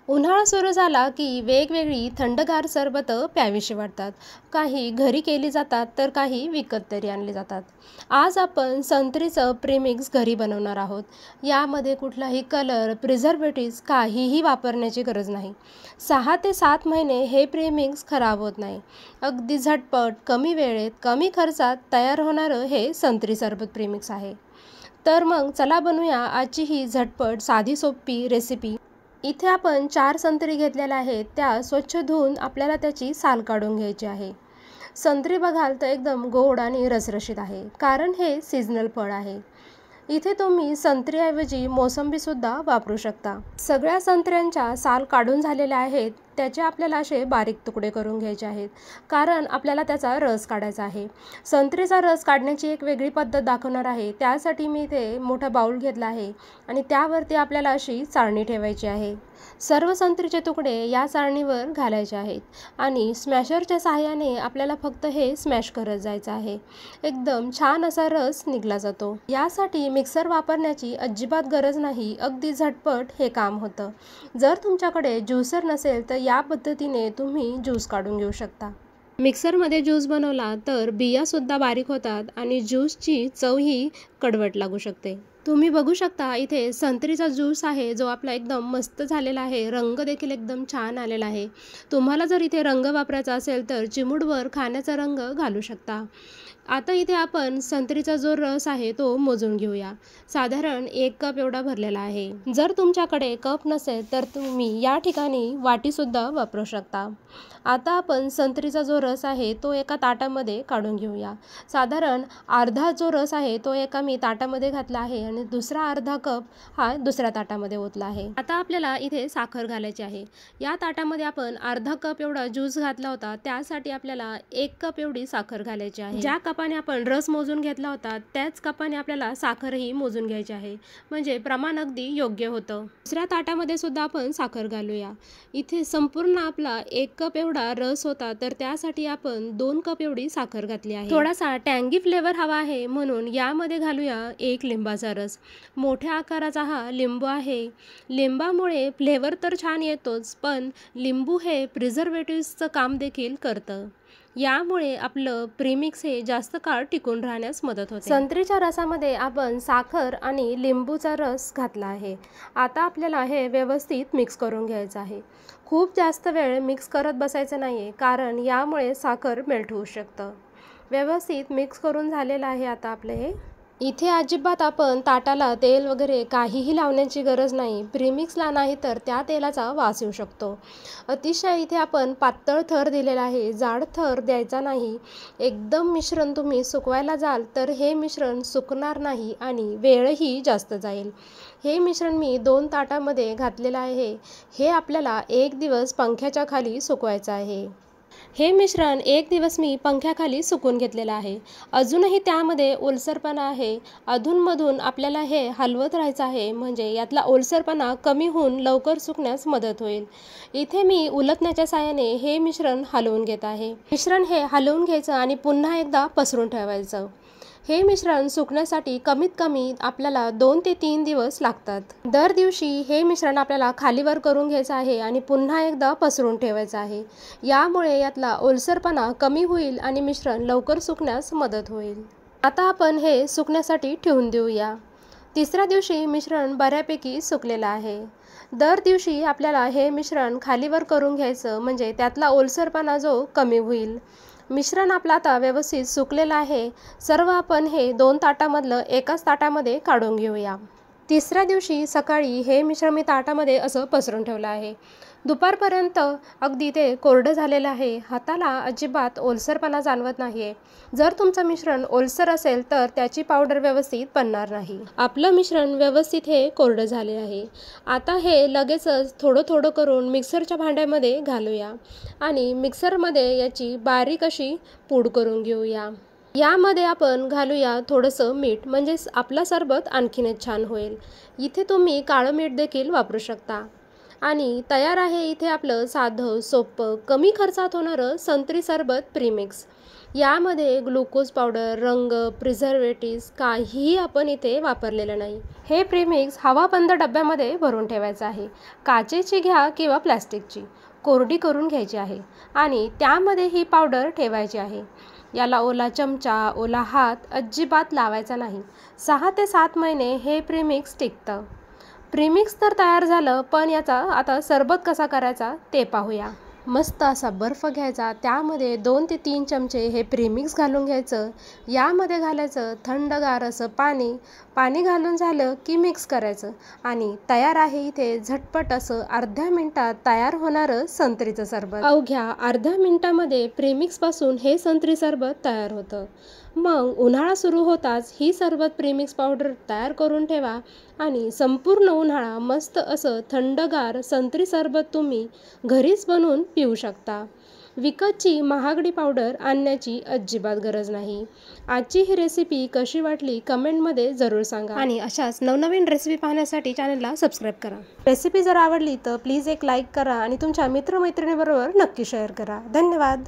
उन्हाळा सुरू झाला की वेगवेगळी थंडगार सरबतं प्यावीशी वाटतात. काही घरी केली जातात तर काही विकत तरी आणली जातात. आज आपण संत्रीचं प्रीमिक्स घरी बनवणार आहोत. यामध्ये कुठलाही कलर, प्रिझर्वेटिव्स काहीही वापरण्याची गरज नाही. 6 ते 7 महिने हे प्रीमिक्स खराब होत नाही. अगदी झटपट, कमी वेळेत, कमी खर्चात तयार होणारं हे संत्री सरबत प्रीमिक्स आहे. तर मग चला बनवूया आजची ही झटपट, साधी सोपी रेसिपी. इथे आपण 4 संत्री घेतलेल्या आहेत. त्या स्वच्छ धुवून आपल्याला त्याची साल काढून घ्यायची आहे. संत्री बघाल तर एकदम गोड आणि रसरशीत आहे, कारण हे सीझनल फळ आहे. इथे तुम्ही संत्रीऐवजी मोसंबीसुद्धा वापरू शकता. सगळ्या संत्र्यांच्या साल काढून झालेल्या आहेत. त्याचे आपल्याला असे बारीक तुकडे करून घ्यायचे आहेत, कारण आपल्याला त्याचा रस काढायचा आहे. संत्रीचा रस काढण्याची एक वेगळी पद्धत दाखवणार आहे. त्यासाठी मी इथे मोठा बाऊल घेतला आहे आणि त्यावरती आपल्याला अशी चाळणी ठेवायची आहे. सर्व संत्रीचे तुकडे या चाळणीवर घालायचे आहेत आणि स्मॅशरच्या सहाय्याने आपल्याला फक्त हे स्मॅश करत जायचं आहे. एकदम छान असा रस निघला जातो. यासाठी मिक्सर वापरण्याची अजिबात गरज नाही. अगदी झटपट हे काम होतं. जर तुमच्याकडे ज्युसर नसेल तर या पद्धतीने तुम्ही ज्यूस काढून घेऊ शकता. मिक्सरमध्ये ज्यूस बनवला तर बियासुद्धा बारीक होतात आणि ज्यूसची चवही कडवट लागू शकते. तुम्ही बघू शकता इथे संत्रीचा ज्यूस आहे, जो आपला एकदम मस्त झालेला आहे. रंग देखील एकदम छान आलेला आहे. तुम्हाला जर इथे रंग वापरायचा असेल तर चिमूटभर खाण्याचा रंग घालू शकता. आता इथे आपण संत्रीचा जो रस आहे तो मोजून घेऊया. साधारण 1 कप एवढा भरलेला आहे. जर तुमच्याकडे कप नसेल तर तुम्ही या ठिकाणी वाटीसुद्धा वापरू शकता. आता आपण संत्रीचा जो रस आहे तो एका ताटामध्ये काढून घेऊया. साधारण अर्धा जो रस आहे तो एका मी ताटामध्ये घातला आहे आणि दुसरा अर्धा कप हा दुसऱ्या ताटामध्ये ओतला आहे. आता आपल्याला इथे साखर घालायची आहे. या ताटामध्ये आपण अर्धा कप एवढा ज्यूस घातला होता, त्यासाठी आपल्याला 1 कप एवढी साखर घालायची आहे. ज्या कपाने आपण रस मोजून घेतला होता त्याच कपाने आपल्याला साखरही मोजून घ्यायची आहे, म्हणजे प्रमाण अगदी योग्य होतं. दुसऱ्या ताटामध्ये सुद्धा आपण साखर घालूया. इथे संपूर्ण आपला 1 कप एवढा रस होता, तर त्यासाठी आपण 2 कप एवढी साखर घातली आहे. थोडासा टँगी फ्लेवर हवा आहे म्हणून यामध्ये घालूया 1 लिंबाचा रस. मोठ्या आकाराचा हा लिंबू आहे. लिंबामुळे फ्लेवर तर छान येतोच, पण लिंबू हे प्रिझर्वेटिव्सचं काम देखील करतं. यामुळे आपलं प्रीमिक्स हे जास्त काळ टिकून राहण्यास मदत होते. संत्रीच्या रसामध्ये आपण साखर आणि लिंबूचा रस घातला आहे. आता आपल्याला हे व्यवस्थित मिक्स करून घ्यायचं आहे. खूप जास्त वेळ मिक्स करत बसायचं नाही आहे, कारण यामुळे साखर मेल्ट होऊ शकतं. व्यवस्थित मिक्स करून झालेलं आहे आता आपलं हे. इथे अजिबात आपण ताटाला तेल वगैरे काहीही लावण्याची गरज नाही. प्रीमिक्सला नाही तर त्या तेलाचा वास येऊ शकतो. अतिशय इथे आपण पातळ थर दिलेला आहे, जाड थर द्यायचा नाही. एकदम मिश्रण तुम्ही सुकवायला जाल तर हे मिश्रण सुकणार नाही आणि वेळही जास्त जाईल. हे मिश्रण मी 2 ताटामध्ये घातलेलं आहे. हे आपल्याला 1 दिवस पंख्याच्या खाली सुकवायचं आहे. हे मिश्रण 1 दिवस मी पंख्याखाली सुकून घेतलेलं आहे. अजूनही त्यामध्ये ओलसरपणा आहे. अधूनमधून आपल्याला हे हलवत राहायचं आहे, म्हणजे यातला ओलसरपणा कमी होऊन लवकर सुकण्यास मदत होईल. इथे मी उलटण्याच्या साहाय्याने हे मिश्रण हलवून घेत आहे. मिश्रण हे हलवून घ्यायचं आणि पुन्हा एकदा पसरून ठेवायचं. हे मिश्रण सुकण्यासाठी कमीत कमी आपल्याला 2 ते 3 दिवस लागतात. दर दिवशी हे मिश्रण आपल्याला खालीवर करून घ्यायचं आहे आणि पुन्हा एकदा पसरून ठेवायचं आहे. यामुळे यातला ओलसरपणा कमी होईल आणि मिश्रण लवकर सुकण्यास मदत होईल. आता आपण हे सुकण्यासाठी ठेवून देऊया. तिसऱ्या दिवशी मिश्रण बऱ्यापैकी सुकलेलं आहे. दर दिवशी आपल्याला हे मिश्रण खालीवर करून घ्यायचं, म्हणजे त्यातला ओलसरपणा जो कमी होईल. मिश्रण आपलं आता व्यवस्थित सुकलेलं आहे. सर्व आपण हे 2 ताटामधलं एकाच ताटामध्ये काढून घेऊया. तिसऱ्या दिवशी सकाळी हे मिश्रण मी ताटामध्ये असं पसरून ठेवलं आहे. दुपारपर्यंत अगदी ते कोरडं झालेलं आहे. हाताला अजिबात ओलसरपणा जाणवत नाही आहे. जर तुमचं मिश्रण ओलसर असेल तर त्याची पावडर व्यवस्थित बनणार नाही. आपलं मिश्रण व्यवस्थित हे कोरडं झाले आहे. आता हे लगेचच थोडं थोडं करून मिक्सरच्या भांड्यामध्ये घालूया आणि मिक्सरमध्ये याची बारीक अशी पूड करून घेऊया. यामध्ये आपण घालूया थोडंसं मीठ, म्हणजेच आपला सरबत आणखीनच छान होईल. इथे तुम्ही काळं मीठ देखील वापरू शकता. आणि तयार आहे इथे आपलं साधं सोपं कमी खर्चात होणारं संत्री सरबत प्रीमिक्स. यामध्ये ग्लुकोज पावडर, रंग, प्रिझर्वेटिव्स काहीही आपण इथे वापरलेलं नाही. हे प्रीमिक्स हवाबंद डब्यामध्ये भरून ठेवायचं आहे. काचेची घ्या किंवा प्लॅस्टिकची. कोरडी करून घ्यायची आहे आणि त्यामध्ये ही पावडर ठेवायची आहे. याला ओला चमचा, ओला हात अजिबात लावायचा नाही. 6 ते 7 महिने हे प्रीमिक्स टिकतं. प्रीमिक्स तर तयार झालं, पण याचा आता सरबत कसा करायचा ते पाहूया. मस्त असा बर्फ घ्यायचा, त्यामध्ये 2 ते 3 चमचे हे प्रीमिक्स घालून घ्यायचं. यामध्ये घालायचं थंडगार असं पाणी. पाणी घालून झालं की मिक्स करायचं आणि तयार आहे इथे झटपट असं अर्ध्या मिनिटात तयार होणारं संत्रीचं सरबत. अवघ्या अर्ध्या मिनिटामध्ये प्रीमिक्सपासून हे संत्री सरबत तयार होतं. मग उन्हाळा सुरू होताच ही सरबत प्रीमिक्स पावडर तयार करून ठेवा आणि संपूर्ण उन्हाळा मस्त असं थंडगार संत्री सरबत तुम्ही घरीच बनवून पिऊ शकता. विकतची महागडी पावडर आणण्याची अजिबात गरज नाही. आजची ही रेसिपी कशी वाटली कमेंटमध्ये जरूर सांगा आणि अशाच नवनवीन रेसिपी पाहण्यासाठी चॅनलला सबस्क्राईब करा. रेसिपी जर आवडली तर प्लीज एक लाईक करा आणि तुमच्या मित्रमैत्रिणीबरोबर नक्की शेअर करा. धन्यवाद.